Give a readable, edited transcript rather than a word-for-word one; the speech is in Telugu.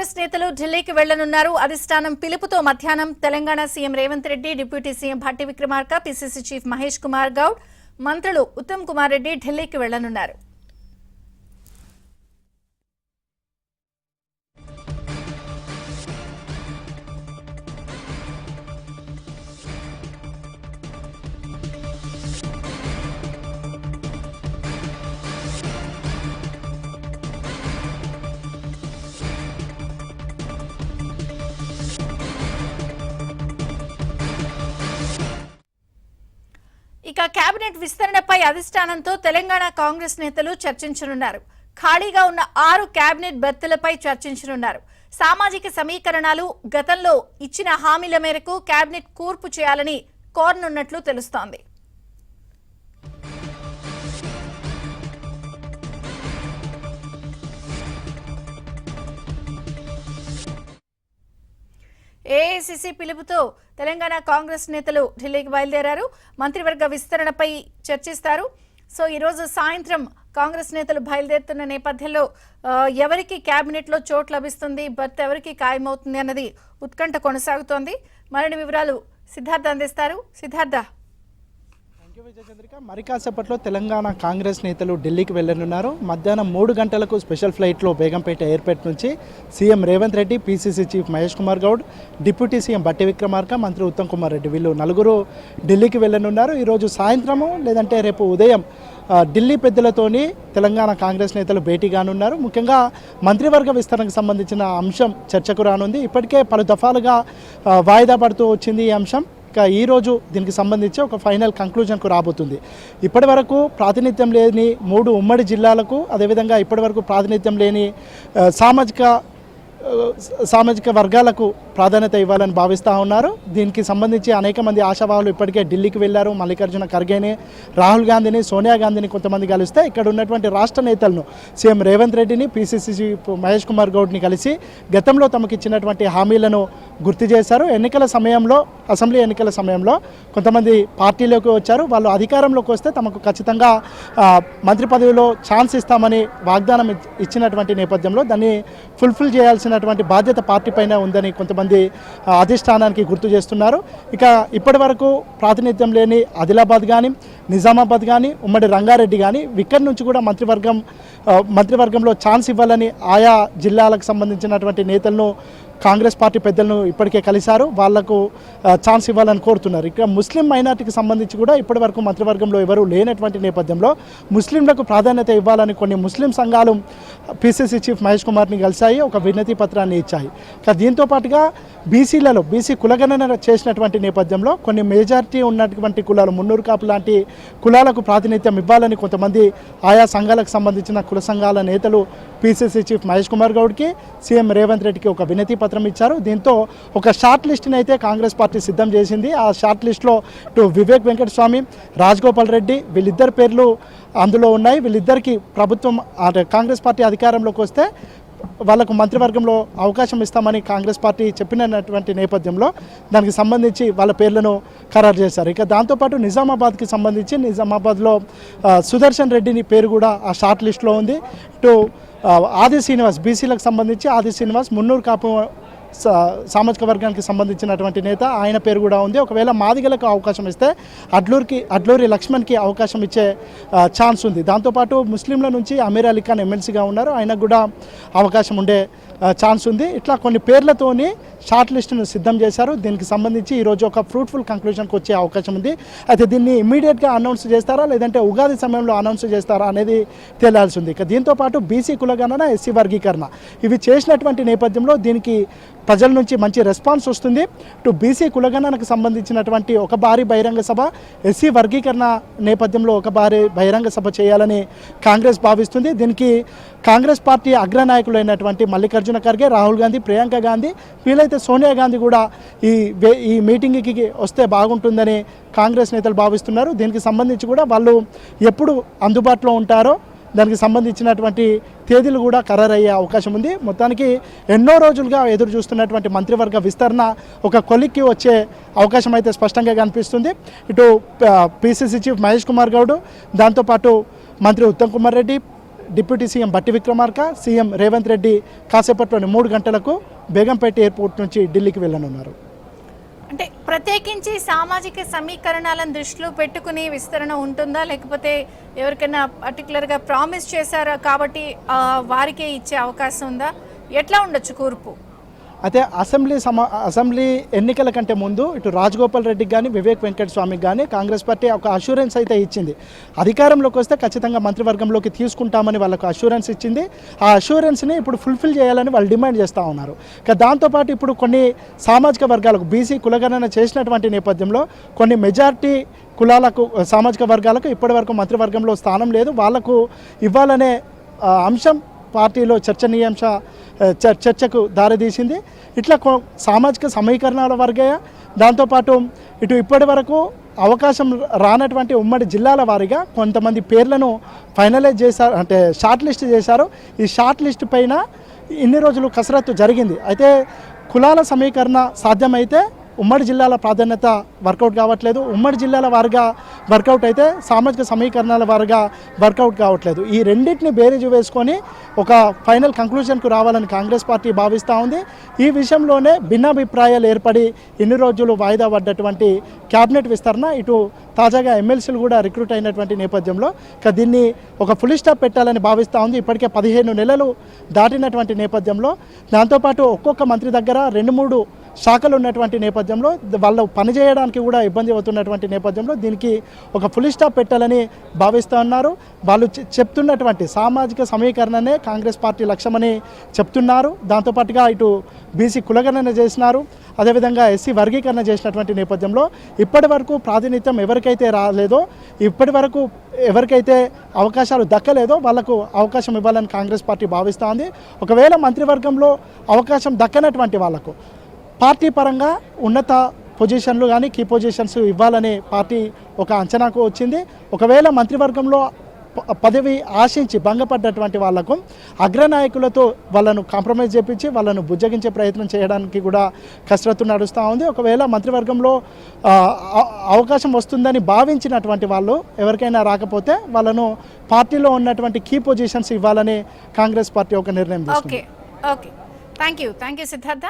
కాంగ్రెస్ నేతలు ఢిల్లీకి వెళ్లనున్నారు. అధిష్టానం పిలుపుతో మధ్యాహ్నం Telangana CM Revanth Reddy, deputy CM Bhatti Vikramarka, PCC chief Mahesh Kumar Goud, మంత్రులు ఉత్తమ్ కుమార్ రెడ్డి ఢిల్లీకి వెళ్లనున్నారు. ఇక కేబినెట్ విస్తరణపై అధిష్టానంతో తెలంగాణ కాంగ్రెస్ నేతలు చర్చించనున్నారు. ఖాళీగా ఉన్న 6 కేబినెట్ బెర్తులపై చర్చించనున్నారు. సామాజిక సమీకరణాలు, గతంలో ఇచ్చిన హామీల మేరకు కేబినెట్ కూర్పు చేయాలని కోరనున్నట్లు తెలుస్తోంది. ఏఐసీసీ పిలుపుతో తెలంగాణ కాంగ్రెస్ నేతలు ఢిల్లీకి బయలుదేరారు. మంత్రివర్గ విస్తరణపై చర్చిస్తారు. సో ఈరోజు సాయంత్రం కాంగ్రెస్ నేతలు బయలుదేరుతున్న నేపథ్యంలో ఎవరికి కేబినెట్లో చోటు లభిస్తుంది, బర్త్ ఎవరికి ఖాయమవుతుంది అన్నది ఉత్కంఠ కొనసాగుతోంది. మరిన్ని వివరాలు సిద్ధార్థ అందిస్తారు. సిద్ధార్థ. విజయచంద్రిక, మరి కాసేపట్లో తెలంగాణ కాంగ్రెస్ నేతలు ఢిల్లీకి వెళ్లనున్నారు. మధ్యాహ్నం 3 గంటలకు స్పెషల్ ఫ్లైట్లో బేగంపేట ఎయిర్పోర్ట్ నుంచి CM Revanth Reddy, PCC chief Mahesh Kumar Goud, deputy CM Bhatti Vikramarka, మంత్రి ఉత్తమ్ కుమార్ రెడ్డి వీళ్ళు నలుగురు ఢిల్లీకి వెళ్లనున్నారు. ఈరోజు సాయంత్రము లేదంటే రేపు ఉదయం ఢిల్లీ పెద్దలతోని తెలంగాణ కాంగ్రెస్ నేతలు భేటీ కానున్నారు. ముఖ్యంగా మంత్రివర్గ విస్తరణకు సంబంధించిన అంశం చర్చకు రానుంది. ఇప్పటికే పలు దఫాలుగా వాయిదా పడుతూ వచ్చింది ఈ అంశం. ఇక ఈరోజు దీనికి సంబంధించి ఒక ఫైనల్ కంక్లూజన్కు రాబోతుంది. ఇప్పటి వరకు ప్రాతినిధ్యం లేని 3 ఉమ్మడి జిల్లాలకు, అదేవిధంగా ఇప్పటి వరకు ప్రాతినిధ్యం లేని సామాజిక వర్గాలకు ప్రాధాన్యత ఇవ్వాలని భావిస్తూ ఉన్నారు. దీనికి సంబంధించి అనేక మంది ఆశావాహులు ఇప్పటికే ఢిల్లీకి వెళ్లారు. మల్లికార్జున ఖర్గేని, రాహుల్ గాంధీని, సోనియా గాంధీని కొంతమంది కలిస్తే ఇక్కడ ఉన్నటువంటి రాష్ట్ర నేతలను సీఎం రేవంత్ రెడ్డిని, పీసీసీ మహేష్ కుమార్ గౌడ్ని కలిసి గతంలో తమకు ఇచ్చినటువంటి హామీలను గుర్తు చేశారు. అసెంబ్లీ ఎన్నికల సమయంలో కొంతమంది పార్టీలోకి వచ్చారు. వాళ్ళు అధికారంలోకి వస్తే తమకు ఖచ్చితంగా మంత్రి పదవిలో ఛాన్స్ ఇస్తామని వాగ్దానం ఇచ్చినటువంటి నేపథ్యంలో దాన్ని ఫుల్ఫిల్ చేయాల్సినటువంటి బాధ్యత పార్టీ పైన ఉందని కొంతమంది అధిష్టానానికి గుర్తు చేస్తున్నారు. ఇక ఇప్పటి వరకు ప్రాతినిధ్యం లేని ఆదిలాబాద్ కానీ, నిజామాబాద్ కానీ, ఉమ్మడి రంగారెడ్డి కానీ ఇక్కడి నుంచి కూడా మంత్రివర్గంలో ఛాన్స్ ఇవ్వాలని ఆయా జిల్లాలకు సంబంధించినటువంటి నేతలను, కాంగ్రెస్ పార్టీ పెద్దలను ఇప్పటికే కలిశారు. వాళ్లకు ఛాన్స్ ఇవ్వాలని కోరుతున్నారు. ఇక ముస్లిం మైనార్టీకి సంబంధించి కూడా ఇప్పటి వరకు మంత్రివర్గంలో ఎవరూ లేనటువంటి నేపథ్యంలో ముస్లింలకు ప్రాధాన్యత ఇవ్వాలని కొన్ని ముస్లిం సంఘాలు పీసీసీ చీఫ్ మహేష్ కుమార్ని కలిశాయి, ఒక వినతి పత్రాన్ని ఇచ్చాయి. ఇక దీంతో పాటుగా బీసీ కులగణన చేసినటువంటి నేపథ్యంలో కొన్ని మెజారిటీ ఉన్నటువంటి కులాలు, మున్నూరు కాపు లాంటి కులాలకు ప్రాతినిధ్యం ఇవ్వాలని కొంతమంది ఆయా సంఘాలకు సంబంధించిన కుల సంఘాల నేతలు పీసీసీ చీఫ్ మహేష్ కుమార్ గౌడ్కి, సీఎం రేవంత్ రెడ్డికి ఒక వినతి పత్రం ఇచ్చారు. దీంతో ఒక షార్ట్ లిస్ట్ని అయితే కాంగ్రెస్ పార్టీ సిద్ధం చేసింది. ఆ షార్ట్ లిస్ట్లో వివేక్ వెంకటస్వామి, రాజగోపాల్ రెడ్డి వీళ్ళిద్దరి పేర్లు అందులో ఉన్నాయి. వీళ్ళిద్దరికి ప్రభుత్వం కాంగ్రెస్ పార్టీ అధికారంలోకి వస్తే వాళ్ళకు మంత్రివర్గంలో అవకాశం ఇస్తామని కాంగ్రెస్ పార్టీ చెప్పినటువంటి నేపథ్యంలో దానికి సంబంధించి వాళ్ళ పేర్లను ఖరారు చేశారు. ఇక దాంతోపాటు నిజామాబాద్కి సంబంధించి నిజామాబాద్లో సుదర్శన్ రెడ్డిని పేరు కూడా ఆ షార్ట్ లిస్ట్లో ఉంది. ఇటు ఆది శ్రీనివాస్, బీసీలకు సంబంధించి ఆది శ్రీనివాస్, మున్నూరు కాపు సామాజిక వర్గానికి సంబంధించినటువంటి నేత, ఆయన పేరు కూడా ఉంది. ఒకవేళ మాదిగలకు అవకాశం ఇస్తే అడ్లూరి లక్ష్మణ్కి అవకాశం ఇచ్చే ఛాన్స్ ఉంది. దాంతోపాటు ముస్లింల నుంచి అమీర్ అలీ ఖాన్ ఎమ్మెల్సీగా ఉన్నారు, ఆయనకు కూడా అవకాశం ఉండే ఛాన్స్ ఉంది. ఇట్లా కొన్ని పేర్లతోని షార్ట్ లిస్టును సిద్ధం చేశారు. దీనికి సంబంధించి ఈరోజు ఒక ఫ్రూట్ఫుల్ కంక్లూజన్కి వచ్చే అవకాశం ఉంది. అయితే దీన్ని ఇమ్మీడియట్గా అనౌన్స్ చేస్తారా లేదంటే ఉగాది సమయంలో అనౌన్స్ చేస్తారా అనేది తేలాల్సి ఉంది. ఇక దీంతోపాటు బీసీ కులగణన, ఎస్సీ వర్గీకరణ ఇవి చేసినటువంటి నేపథ్యంలో దీనికి ప్రజల నుంచి మంచి రెస్పాన్స్ వస్తుంది. ఇటు బీసీ కులగణనకు సంబంధించినటువంటి ఒక భారీ బహిరంగ సభ, ఎస్సీ వర్గీకరణ నేపథ్యంలో ఒక భారీ బహిరంగ సభ చేయాలని కాంగ్రెస్ భావిస్తుంది. దీనికి కాంగ్రెస్ పార్టీ అగ్రనాయకులైనటువంటి మల్లికార్జున ఖర్గే, రాహుల్ గాంధీ, ప్రియాంక గాంధీ వీలైతే సోనియా గాంధీ కూడా ఈ మీటింగ్కి వస్తే బాగుంటుందని కాంగ్రెస్ నేతలు భావిస్తున్నారు. దీనికి సంబంధించి కూడా వాళ్ళు ఎప్పుడు అందుబాటులో ఉంటారో దానికి సంబంధించినటువంటి తేదీలు కూడా ఖరారయ్యే అవకాశం ఉంది. మొత్తానికి ఎన్నో రోజులుగా ఎదురు చూస్తున్నటువంటి మంత్రివర్గ విస్తరణ ఒక కొలిక్కి వచ్చే అవకాశం అయితే స్పష్టంగా కనిపిస్తుంది. ఇటు పీసీసీ చీఫ్ మహేష్ కుమార్ గౌడ్, దాంతోపాటు మంత్రి ఉత్తమ్ కుమార్ రెడ్డి, డిప్యూటీ సీఎం బట్టి విక్రమార్క, సీఎం రేవంత్ రెడ్డి కాసేపట్లోని 3 గంటలకు బేగంపేట ఎయిర్పోర్ట్ నుంచి ఢిల్లీకి వెళ్ళనున్నారు. అంటే ప్రత్యేకించి సామాజిక సమీకరణాలను దృష్టిలో పెట్టుకుని విస్తరణ ఉంటుందా, లేకపోతే ఎవరికైనా పర్టికులర్గా ప్రామిస్ చేశారా కాబట్టి వారికే ఇచ్చే అవకాశం ఉందా? ఎట్లా ఉండొచ్చు కూర్పు? అయితే అసెంబ్లీ ఎన్నికల కంటే ముందు ఇటు రాజగోపాల్ రెడ్డికి కానీ వివేక్ వెంకటస్వామికి కానీ కాంగ్రెస్ పార్టీ ఒక అష్యూరెన్స్ అయితే ఇచ్చింది. అధికారంలోకి వస్తే ఖచ్చితంగా మంత్రివర్గంలోకి తీసుకుంటామని వాళ్ళకు అష్యూరెన్స్ ఇచ్చింది. ఆ అష్యూరెన్స్ని ఇప్పుడు ఫుల్ఫిల్ చేయాలని వాళ్ళు డిమాండ్ చేస్తూ ఉన్నారు. దాంతోపాటు ఇప్పుడు కొన్ని సామాజిక వర్గాలకు బీసీ కులగణన చేసినటువంటి నేపథ్యంలో కొన్ని మెజారిటీ కులాలకు సామాజిక వర్గాలకు ఇప్పటివరకు మంత్రివర్గంలో స్థానం లేదు, వాళ్లకు ఇవ్వాలనే అంశం పార్టీలో చర్చకు దారితీసింది. ఇట్లా సామాజిక సమీకరణాల వర్గయ, దాంతోపాటు ఇటు ఇప్పటి వరకు అవకాశం రానటువంటి ఉమ్మడి జిల్లాల వారీగా కొంతమంది పేర్లను ఫైనలైజ్ చేశారు, అంటే షార్ట్ లిస్ట్ చేశారు. ఈ షార్ట్ లిస్ట్ పైన ఇన్ని రోజులు కసరత్తు జరిగింది. అయితే కులాల సమీకరణ సాధ్యమైతే ఉమ్మడి జిల్లాల ప్రాధాన్యత వర్కౌట్ కావట్లేదు, ఉమ్మడి జిల్లాల వారిగా వర్కౌట్ అయితే సామాజిక సమీకరణాల వారిగా వర్కౌట్ కావట్లేదు. ఈ రెండింటిని బేరీజు వేసుకొని ఒక ఫైనల్ కంక్లూజన్కు రావాలని కాంగ్రెస్ పార్టీ భావిస్తూ ఉంది. ఈ విషయంలోనే భిన్నాభిప్రాయాలు ఏర్పడి ఇన్ని రోజులు వాయిదా పడ్డటువంటి క్యాబినెట్ విస్తరణ, ఇటు తాజాగా ఎమ్మెల్సీలు కూడా రిక్రూట్ అయినటువంటి నేపథ్యంలో దీన్ని ఒక ఫుల్ స్టాప్ పెట్టాలని భావిస్తూ ఉంది. ఇప్పటికే 15 నెలలు దాటినటువంటి నేపథ్యంలో, దాంతోపాటు ఒక్కొక్క మంత్రి దగ్గర 2-3 శాఖలు ఉన్నటువంటి నేపథ్యంలో వాళ్ళు పనిచేయడానికి కూడా ఇబ్బంది అవుతున్నటువంటి నేపథ్యంలో దీనికి ఒక ఫుల్ స్టాప్ పెట్టాలని భావిస్తూ ఉన్నారు. వాళ్ళు చెప్తున్నటువంటి సామాజిక సమీకరణనే కాంగ్రెస్ పార్టీ లక్ష్యమని చెప్తున్నారు. దాంతోపాటుగా ఇటు బీసీ కులగణన చేసినారు, అదేవిధంగా ఎస్సీ వర్గీకరణ చేసినటువంటి నేపథ్యంలో ఇప్పటి వరకు ప్రాతినిధ్యం ఎవరికైతే రాలేదో, ఇప్పటి వరకు ఎవరికైతే అవకాశాలు దక్కలేదో వాళ్లకు అవకాశం ఇవ్వాలని కాంగ్రెస్ పార్టీ భావిస్తూ ఉంది. ఒకవేళ మంత్రివర్గంలో అవకాశం దక్కనటువంటి వాళ్లకు పార్టీ పరంగా ఉన్నత పొజిషన్లు కానీ కీ పొజిషన్స్ ఇవ్వాలని పార్టీ ఒక అంచనాకు వచ్చింది. ఒకవేళ మంత్రివర్గంలో పదవి ఆశించి భంగపడ్డటువంటి వాళ్లకు అగ్రనాయకులతో వాళ్ళను కాంప్రమైజ్ చేపించి వాళ్ళను బుజ్జగించే ప్రయత్నం చేయడానికి కూడా కసరత్తు నడుస్తూ ఉంది. ఒకవేళ మంత్రివర్గంలో అవకాశం వస్తుందని భావించినటువంటి వాళ్ళు ఎవరికైనా రాకపోతే వాళ్ళను పార్టీలో ఉన్నటువంటి కీ పొజిషన్స్ ఇవ్వాలని కాంగ్రెస్ పార్టీ ఒక నిర్ణయం తీసుకుంది. Okay, thank you Siddhartha.